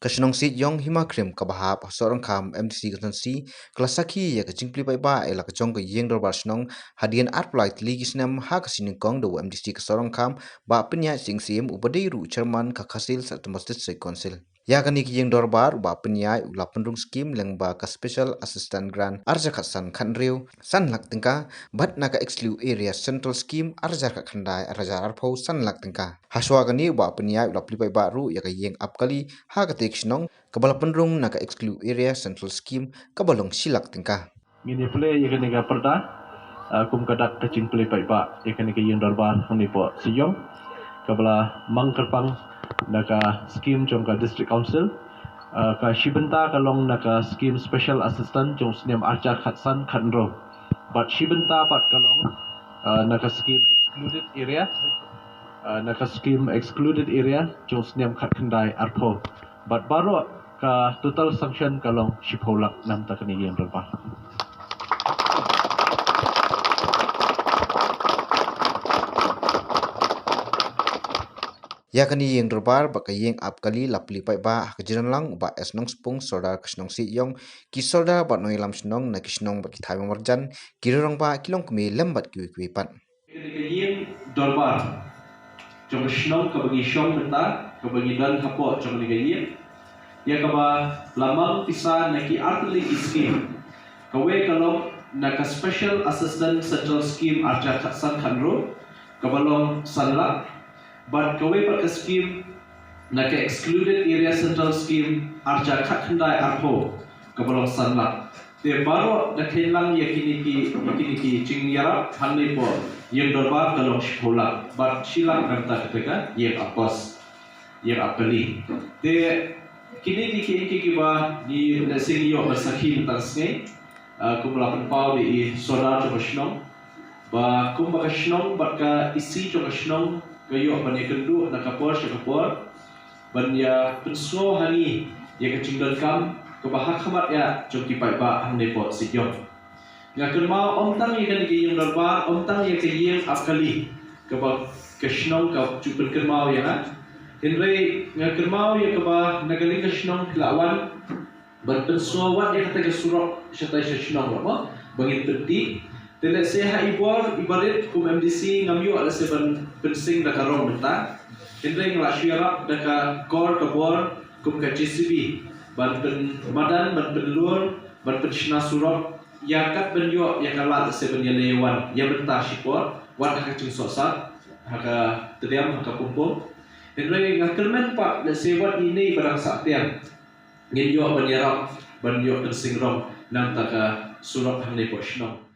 Kashnong sit yong hima krim kabahap sorong kam MTC katansi klasaki ya kachingpli pai ba ela kachong ka yeng dorbar shnong hadian arplai tli gisnam ha kasining kong do MTC ka sorong kam ba penya singsim ubadeiru chairman ka khasil satmastit se council ya kani ki yeng dorbar ba penya ulapunrung scheme lengba ka special assistant grant arja khasan khanriu san lak tingka bat na ka exclude area central scheme arja ka khandai arja arpho san lak tingka haswa kani ba penya ulapli pai ba ru ya ka yeng apkali ha ka tekšnong kabalapunrung na ka exclude area central scheme kabalong silak tingka Ngini play ikan ikan perda, kum kadak kacing play pai ba ikan ikan yang darbar honi po siyong kabla mangkerpang naka scheme jong ka district council ka shibenta kalong naka scheme special assistant jong sniam archa khatsan khandro but shibenta pat kalong naka scheme excluded area jong sniam khandai arpho but baru ka total sanction kalong shipholak nam takani yang darbar. ya kani yeng dorbar ba ka yeng apkali lapli pai ba kajiran lang ba esnong spung sordar kasnong si yong ki sordar ba noi lam snong na kisnong ba ki thai marjan kirong ba kilong kmi lembat ki pan Yeng dorbar jong snong ka bagi shong beta ka bagi dan hapo jong ni yeng ya ka ba lamang pisa na ki artli scheme ka we kalong na ka special assistant central scheme arja khatsan khanro ka balong sanla but kawe pa scheme na ka excluded area central scheme arja khathandai arpho kabalong sanla te baro na kailang yakini ki chingyara hanni po yeng dorbar kalong shpola but silang kanta keteka yeng apos yeng apeli te kini ki ba ni na singyo masakhi tangsnge kumlapan pau di soda chokoshnong ba kumbakashnong baka isi chokoshnong kayo banya kendu nakapor syakapor banya penso hani ya kecingdan kam kebahak khamat ya joki pai ba hangne po sijong ngakun ma omtang ya kan giyeng darba omtang ya kiyeng akali keba kashnong ka chupun kermau ya na henre ngakun ma ya keba nagali kashnong lawan berpenso wat ya kata kesurok syatai kashnong ma bangin pedi tidak sehat ibarat kum MDC ngamyu ada seban pensing dah karong benda, hendak ngelasiarap dah kor kabor kum ke JCB, ban pen badan ban pen luar ban pen shina surok, ya kat benyo ya kalat seban ya lewan ya benda sipor, wat hak cung sosat, hak terdiam hak kumpul, hendak ngakelmen pak dah sebat ini barang saktian, ngenyo ban yarap ban yo pensing rong nam tak surok hang lepo shino.